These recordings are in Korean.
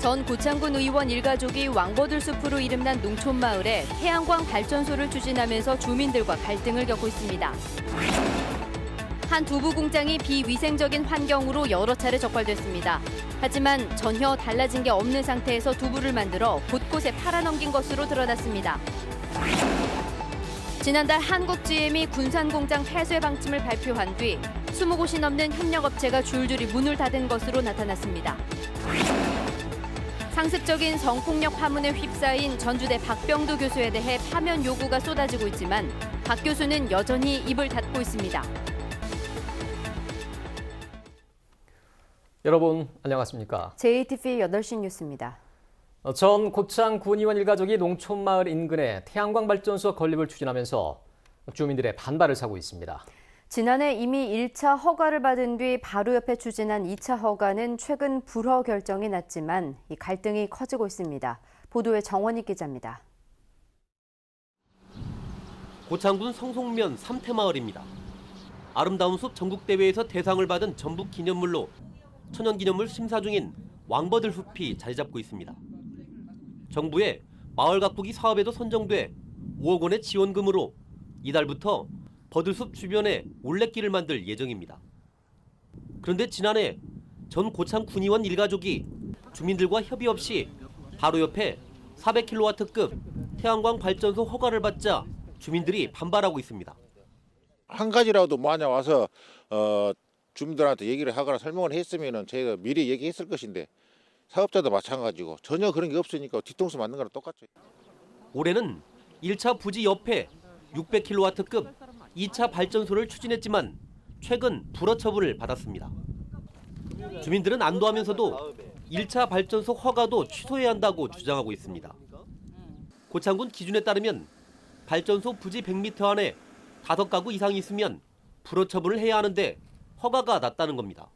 전 고창군 의원 일가족이 왕버들 숲으로 이름난 농촌 마을에 태양광 발전소를 추진하면서 주민들과 갈등을 겪고 있습니다. 한 두부 공장이 비위생적인 환경으로 여러 차례 적발됐습니다. 하지만 전혀 달라진 게 없는 상태에서 두부를 만들어 곳곳에 팔아넘긴 것으로 드러났습니다. 지난달 한국GM이 군산공장 폐쇄 방침을 발표한 뒤 20곳이 넘는 협력업체가 줄줄이 문을 닫은 것으로 나타났습니다. 상습적인 성폭력 파문에 휩싸인 전주대 박병두 교수에 대해 파면 요구가 쏟아지고 있지만 박 교수는 여전히 입을 닫고 있습니다. 여러분 안녕하십니까? JTV 8시 뉴스입니다. 전 고창 군 의원 일가족이 농촌마을 인근에 태양광 발전소 건립을 추진하면서 주민들의 반발을 사고 있습니다. 지난해 이미 1차 허가를 받은 뒤 바로 옆에 추진한 2차 허가는 최근 불허 결정이 났지만 이 갈등이 커지고 있습니다. 보도에 정원익 기자입니다. 고창군 성송면 삼태마을입니다. 아름다운 숲 전국대회에서 대상을 받은 전북 기념물로 천연기념물 심사 중인 왕버들 숲이 자리 잡고 있습니다. 정부의 마을 가꾸기 사업에도 선정돼 5억 원의 지원금으로 이달부터 버들숲 주변에 올레길을 만들 예정입니다. 그런데 지난해 전 고창 군의원 일가족이 주민들과 협의 없이 바로 옆에 400kW급 태양광 발전소 허가를 받자 주민들이 반발하고 있습니다. 한 가지라도 만약 와서 주민들한테 얘기를 하거나 설명을 했으면 저희가 미리 얘기했을 것인데 사업자도 마찬가지고 전혀 그런 게 없으니까 뒤통수 맞는 거랑 똑같죠. 올해는 1차 부지 옆에 600kW급 2차 발전소를 추진했지만 최근 불허 처분을 받았습니다. 주민들은 안도하면서도 1차 발전소 허가도 취소해야 한다고 주장하고 있습니다. 고창군 기준에 따르면 발전소 부지 100m 안에 5가구 이상이 있으면 불허 처분을 해야 하는데 허가가 났다는 겁니다.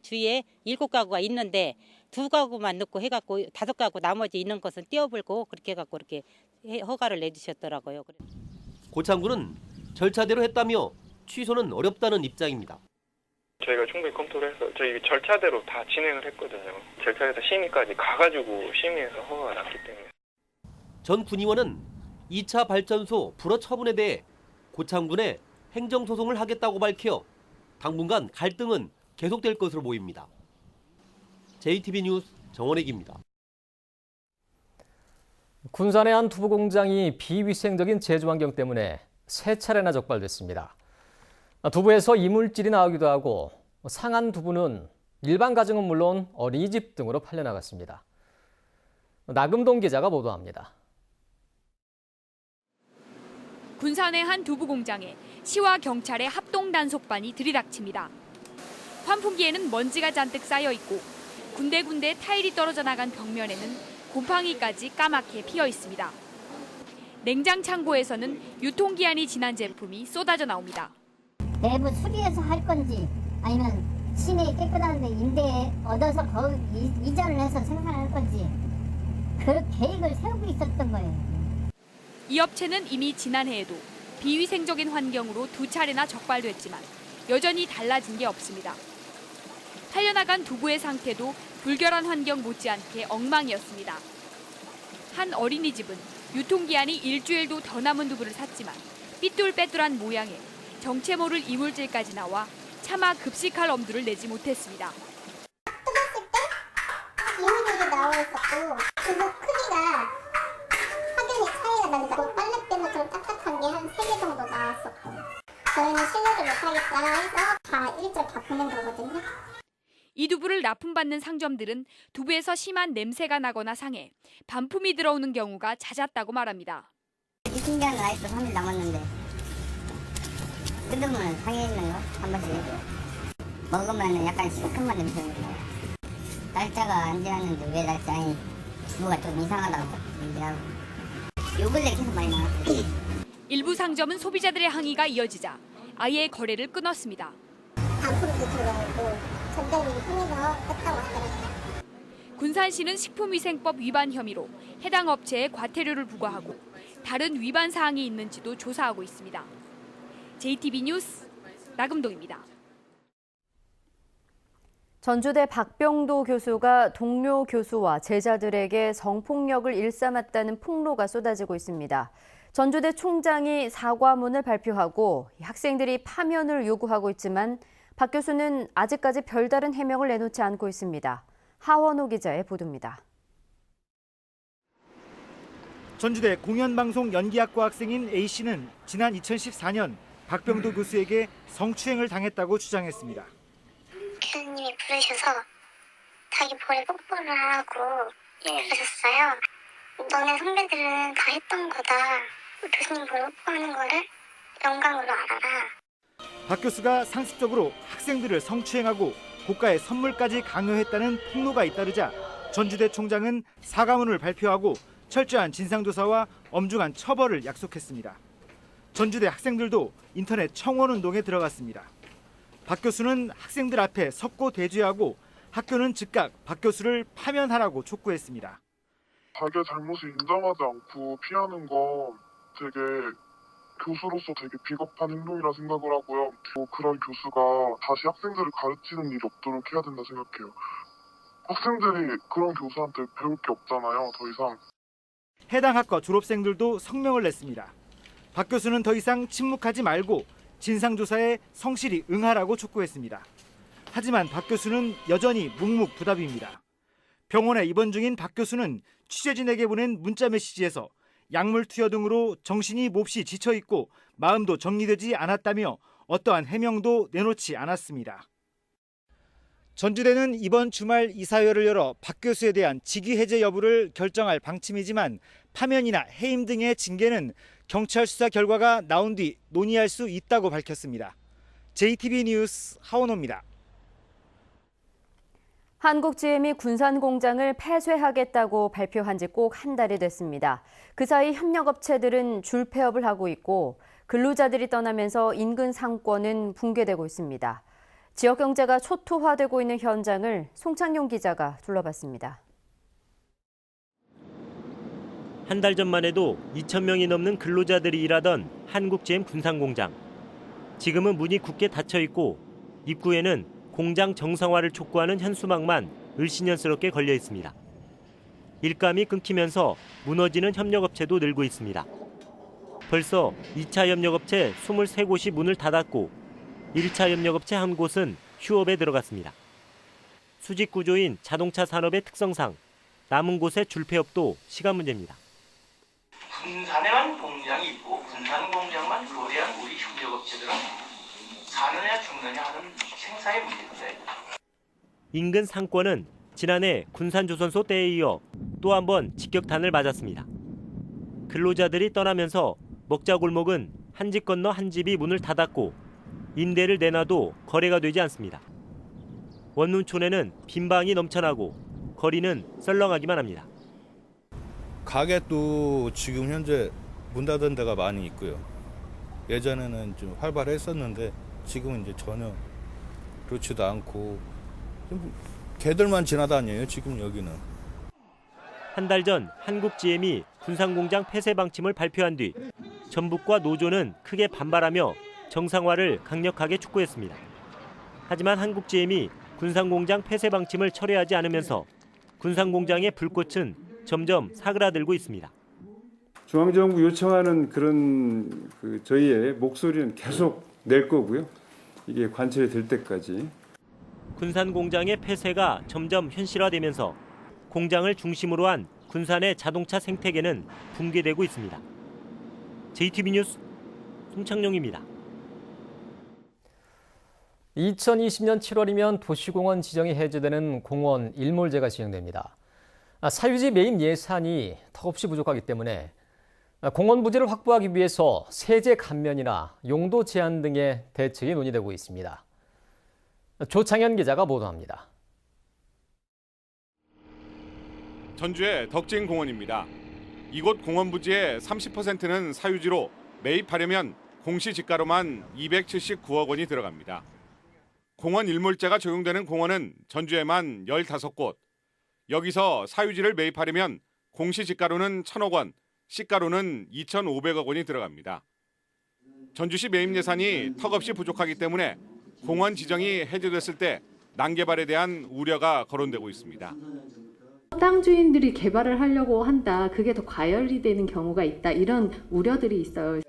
주위에 7가구가 있는데 2가구만 넣고 해갖고 5가구 나머지 있는 것은 떼어불고 그렇게 해갖고 이렇게 허가를 내주셨더라고요. 고창군은 절차대로 했다며 취소는 어렵다는 입장입니다. 저희가 충분히 검토를 해서 저희 절차대로 다 진행을 했거든요. 절차에서 심의까지 가가지고 심의해서 허가가 났기 때문에. 전 군의원은 2차 발전소 불허 처분에 대해 고창군에 행정소송을 하겠다고 밝혀 당분간 갈등은 계속될 것으로 보입니다. JTB 뉴스 정원익입니다. 군산의 한 두부 공장이 비위생적인 제조 환경 때문에 3차례나 적발됐습니다. 두부에서 이물질이 나오기도 하고 상한 두부는 일반 가정은 물론 어린이집 등으로 팔려나갔습니다. 나금동 기자가 보도합니다. 군산의 한 두부 공장에 시와 경찰의 합동 단속반이 들이닥칩니다. 환풍기에는 먼지가 잔뜩 쌓여 있고 군데군데 타일이 떨어져 나간 벽면에는 곰팡이까지 까맣게 피어 있습니다. 냉장 창고에서는 유통기한이 지난 제품이 쏟아져 나옵니다. 내부 수리해서 할 건지 아니면 시내 깨끗한데 임대 얻어서 거기 이전을 해서 생산할 건지 그 계획을 세우고 있었던 거예요. 이 업체는 이미 지난해에도 비위생적인 환경으로 2차례나 적발됐지만 여전히 달라진 게 없습니다. 팔려나간 두부의 상태도 불결한 환경 못지않게 엉망이었습니다. 한 어린이집은 유통기한이 일주일도 더 남은 두부를 샀지만 삐뚤빼뚤한 모양에 정체 모를 이물질까지 나와 차마 급식할 엄두를 내지 못했습니다. 뜯었을 때 이물질이 나와 있었고 두부 크기가 확연히 차이가 난다. 빨래 때문에 좀 딱딱한 게 한 3개 정도 나왔었고 저희는 신뢰를 못하겠다 해서 다 일절 다 보낸 거거든요. 이 두부를 납품받는 상점들은 두부에서 심한 냄새가 나거나 상해 반품이 들어오는 경우가 잦았다고 말합니다. 유통기한 아직도 3일 남았는데 뜯으면 상해 있는 거 한 번씩 먹으면 약간 시큼한 냄새가 나요. 날짜가 안 지났는데 왜 날짜니 두부가 좀 이상하다고 얘기하고 요 근래 계속 많이 나왔어요. 일부 상점은 소비자들의 항의가 이어지자 아예 거래를 끊었습니다. 반품도 들어오고 전달이 흥해서 뺐다고 하더라고요. 군산시는 식품위생법 위반 혐의로 해당 업체에 과태료를 부과하고 다른 위반 사항이 있는지도 조사하고 있습니다. JTB 뉴스 나금동입니다. 전주대 박병도 교수가 동료 교수와 제자들에게 성폭력을 일삼았다는 폭로가 쏟아지고 있습니다. 전주대 총장이 사과문을 발표하고 학생들이 파면을 요구하고 있지만 박 교수는 아직까지 별다른 해명을 내놓지 않고 있습니다. 하원호 기자의 보도입니다. 전주대 공연방송 연기학과 학생인 A씨는 지난 2014년 박병도 교수에게 성추행을 당했다고 주장했습니다. 교수님이 부르셔서 자기 볼에 뽀뽀를 하고 그러셨어요. 너네 선배들은 다 했던 거다. 교수님 볼에 뽀뽀하는 거를 영광으로 알아라. 박 교수가 상습적으로 학생들을 성추행하고 고가의 선물까지 강요했다는 폭로가 잇따르자 전주대 총장은 사과문을 발표하고 철저한 진상조사와 엄중한 처벌을 약속했습니다. 전주대 학생들도 인터넷 청원운동에 들어갔습니다. 박 교수는 학생들 앞에 석고 대죄하고 학교는 즉각 박 교수를 파면하라고 촉구했습니다. 자기의 잘못을 인정하지 않고 피하는 건 되게 교수로서 되게 비겁한 행동이라 생각을 하고요. 그런 교수가 다시 학생들을 가르치는 일이 없도록 해야 된다 생각해요. 학생들이 그런 교수한테 배울 게 없잖아요, 더 이상. 해당 학과 졸업생들도 성명을 냈습니다. 박 교수는 더 이상 침묵하지 말고 진상조사에 성실히 응하라고 촉구했습니다. 하지만 박 교수는 여전히 묵묵부답입니다. 병원에 입원 중인 박 교수는 취재진에게 보낸 문자 메시지에서 약물 투여 등으로 정신이 몹시 지쳐있고 마음도 정리되지 않았다며 어떠한 해명도 내놓지 않았습니다. 전주대는 이번 주말 이사회를 열어 박 교수에 대한 직위 해제 여부를 결정할 방침이지만 파면이나 해임 등의 징계는 경찰 수사 결과가 나온 뒤 논의할 수 있다고 밝혔습니다. JTB 뉴스 하원호입니다. 한국GM이 군산 공장을 폐쇄하겠다고 발표한 지 꼭 한 달이 됐습니다. 그 사이 협력업체들은 줄폐업을 하고 있고 근로자들이 떠나면서 인근 상권은 붕괴되고 있습니다. 지역 경제가 초토화되고 있는 현장을 송창용 기자가 둘러봤습니다. 한 달 전만 해도 2,000명이 넘는 근로자들이 일하던 한국GM 군산공장. 지금은 문이 굳게 닫혀 있고 입구에는 공장 정상화를 촉구하는 현수막만 을씨년스럽게 걸려 있습니다. 일감이 끊기면서 무너지는 협력업체도 늘고 있습니다. 벌써 2차 협력업체 23곳이 문을 닫았고 1차 협력업체 한 곳은 휴업에 들어갔습니다. 수직 구조인 자동차 산업의 특성상 남은 곳의 줄폐업도 시간 문제입니다. 군산에만 공장이 있고 군산 공장만 거래한 우리 협력업체들은 사느냐 죽느냐 하는 생사의 문제인데. 인근 상권은 지난해 군산조선소 때에 이어 또 한 번 직격탄을 맞았습니다. 근로자들이 떠나면서 먹자골목은 한 집 건너 한 집이 문을 닫았고 임대를 내놔도 거래가 되지 않습니다. 원룸촌에는 빈방이 넘쳐나고 거리는 썰렁하기만 합니다. 가게도 지금 현재 문 닫은 데가 많이 있고요. 예전에는 좀 활발했었는데 지금은 이제 전혀 그렇지도 않고 개들만 지나다녀요, 지금 여기는. 한 달 전 한국GM이 군산공장 폐쇄 방침을 발표한 뒤 전북과 노조는 크게 반발하며 정상화를 강력하게 촉구했습니다. 하지만 한국GM이 군산공장 폐쇄 방침을 철회하지 않으면서 군산공장의 불꽃은 점점 사그라들고 있습니다. 중앙정부 요청하는 그런 저희의 목소리는 계속 낼 거고요. 이게 관철이 될 때까지. 군산공장의 폐쇄가 점점 현실화되면서 공장을 중심으로 한 군산의 자동차 생태계는 붕괴되고 있습니다. JTB 뉴스 송창용입니다. 2020년 7월이면 도시공원 지정이 해제되는 공원 일몰제가 시행됩니다. 사유지 매입 예산이 턱없이 부족하기 때문에 공원 부지를 확보하기 위해서 세제 감면이나 용도 제한 등의 대책이 논의되고 있습니다. 조창현 기자가 보도합니다. 전주의 덕진공원입니다. 이곳 공원 부지의 30%는 사유지로 매입하려면 공시지가로만 279억 원이 들어갑니다. 공원 일몰제가 적용되는 공원은 전주에만 15곳. 여기서 사유지를 매입하려면 공시지가로는 1,000억 원, 시가로는 2,500억 원이 들어갑니다. 전주시 매입 예산이 턱없이 부족하기 때문에 공원 지정이 해제됐을 때 난개발에 대한 우려가 거론되고 있습니다. 땅 주인들이 개발을 하려고 한다. 그게 더 과열이 되는 경우가 있다. 이런 우려들이 있어요.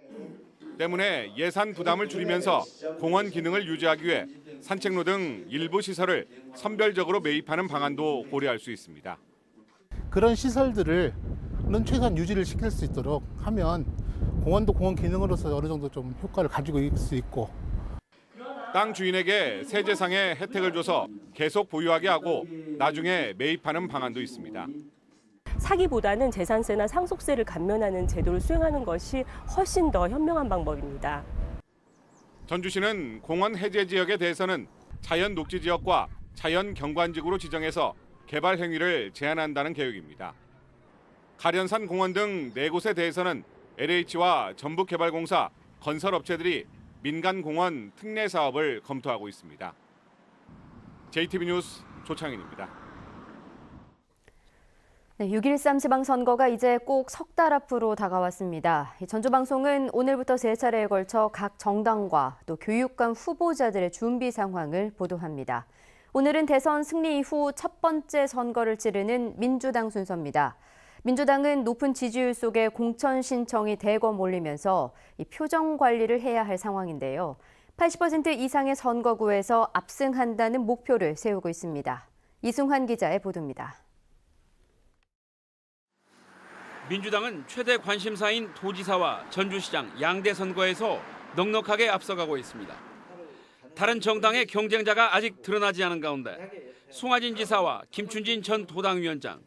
때문에 예산 부담을 줄이면서 공원 기능을 유지하기 위해 산책로 등 일부 시설을 선별적으로 매입하는 방안도 고려할 수 있습니다. 그런 시설들을 최소한 유지를 시킬 수 있도록 하면 공원도 공원 기능으로서 어느 정도 좀 효과를 가지고 있을 수 있고, 땅 주인에게 세제상의 혜택을 줘서 계속 보유하게 하고 나중에 매입하는 방안도 있습니다. 사기보다는 재산세나 상속세를 감면하는 제도를 수행하는 것이 훨씬 더 현명한 방법입니다. 전주시는 공원 해제 지역에 대해서는 자연 녹지 지역과 자연 경관지구로 지정해서 개발 행위를 제한한다는 계획입니다. 가련산 공원 등 4곳에 대해서는 LH와 전북개발공사, 건설업체들이 민간공원 특례 사업을 검토하고 있습니다. JTB 뉴스 조창인입니다. 네, 6.13 지방선거가 이제 꼭 석 달 앞으로 다가왔습니다. 전주방송은 오늘부터 3차례에 걸쳐 각 정당과 또 교육감 후보자들의 준비 상황을 보도합니다. 오늘은 대선 승리 이후 첫 번째 선거를 치르는 민주당 순서입니다. 민주당은 높은 지지율 속에 공천 신청이 대거 몰리면서 이 표정 관리를 해야 할 상황인데요. 80% 이상의 선거구에서 압승한다는 목표를 세우고 있습니다. 이승환 기자의 보도입니다. 민주당은 최대 관심사인 도지사와 전주시장 양대 선거에서 넉넉하게 앞서가고 있습니다. 다른 정당의 경쟁자가 아직 드러나지 않은 가운데 송하진 지사와 김춘진 전 도당위원장,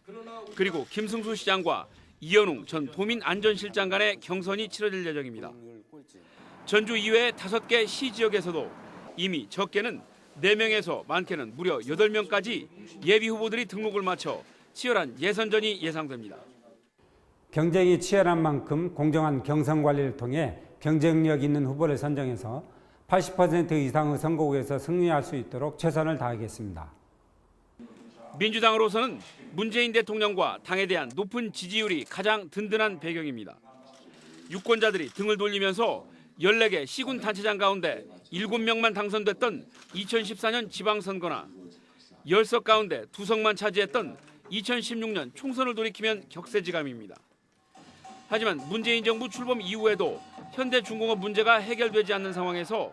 그리고 김승수 시장과 이현웅 전 도민안전실장 간의 경선이 치러질 예정입니다. 전주 이외의 5개 시지역에서도 이미 적게는 4명에서 많게는 무려 8명까지 예비 후보들이 등록을 마쳐 치열한 예선전이 예상됩니다. 경쟁이 치열한 만큼 공정한 경선 관리를 통해 경쟁력 있는 후보를 선정해서 80% 이상의 선거구에서 승리할 수 있도록 최선을 다하겠습니다. 민주당으로서는 문재인 대통령과 당에 대한 높은 지지율이 가장 든든한 배경입니다. 유권자들이 등을 돌리면서 14개 시군 단체장 가운데 7명만 당선됐던 2014년 지방선거나 10석 가운데 2석만 차지했던 2016년 총선을 돌이키면 격세지감입니다. 하지만 문재인 정부 출범 이후에도 현대중공업 문제가 해결되지 않는 상황에서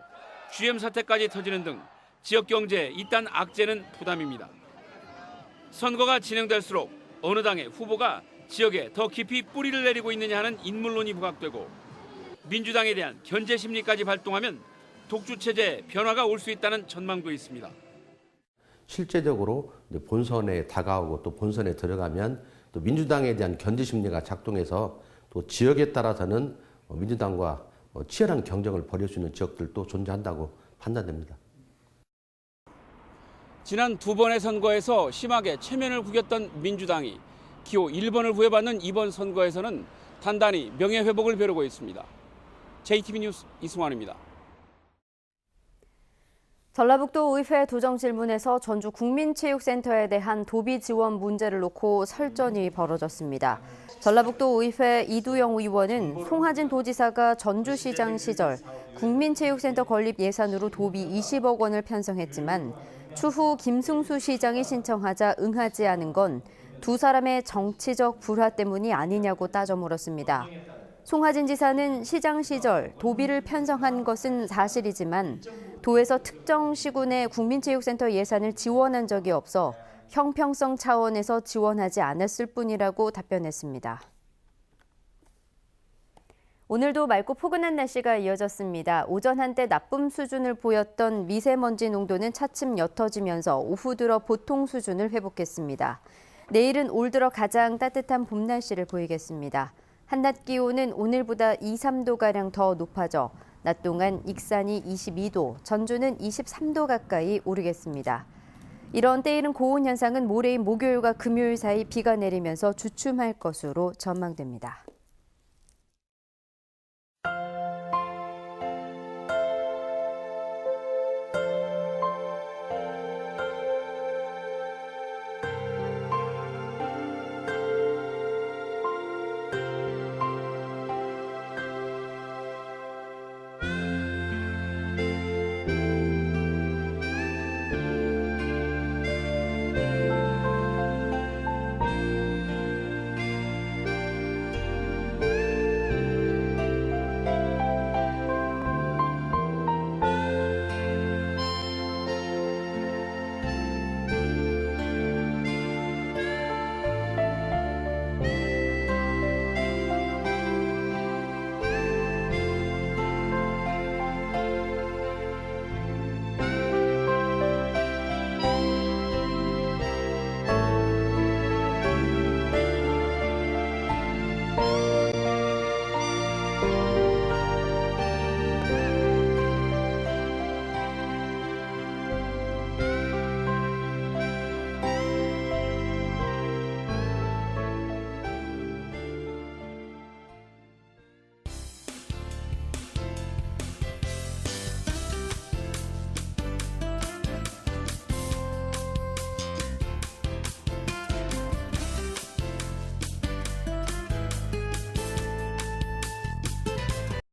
GM 사태까지 터지는 등 지역 경제에 잇단 악재는 부담입니다. 선거가 진행될수록 어느 당의 후보가 지역에 더 깊이 뿌리를 내리고 있느냐 하는 인물론이 부각되고 민주당에 대한 견제 심리까지 발동하면 독주 체제에 변화가 올 수 있다는 전망도 있습니다. 실제적으로 본선에 다가오고 또 본선에 들어가면 또 민주당에 대한 견제 심리가 작동해서 또 지역에 따라서는 민주당과 치열한 경쟁을 벌일 수 있는 지역들도 존재한다고 판단됩니다. 지난 2번의 선거에서 심하게 체면을 구겼던 민주당이 기호 1번을 구해받는 이번 선거에서는 단단히 명예회복을 벼르고 있습니다. JTB 뉴스 이승환입니다. 전라북도 의회 도정질문에서 전주 국민체육센터에 대한 도비 지원 문제를 놓고 설전이 벌어졌습니다. 전라북도 의회 이두영 의원은 송하진 도지사가 전주시장 시절 국민체육센터 건립 예산으로 도비 20억 원을 편성했지만 추후 김승수 시장이 신청하자 응하지 않은 건 두 사람의 정치적 불화 때문이 아니냐고 따져 물었습니다. 송하진 지사는 시장 시절 도비를 편성한 것은 사실이지만 도에서 특정 시군의 국민체육센터 예산을 지원한 적이 없어 형평성 차원에서 지원하지 않았을 뿐이라고 답변했습니다. 오늘도 맑고 포근한 날씨가 이어졌습니다. 오전 한때 나쁨 수준을 보였던 미세먼지 농도는 차츰 옅어지면서 오후 들어 보통 수준을 회복했습니다. 내일은 올 들어 가장 따뜻한 봄 날씨를 보이겠습니다. 한낮 기온은 오늘보다 2, 3도가량 더 높아져 낮 동안 익산이 22도, 전주는 23도 가까이 오르겠습니다. 이런 때이른 고온 현상은 모레인 목요일과 금요일 사이 비가 내리면서 주춤할 것으로 전망됩니다.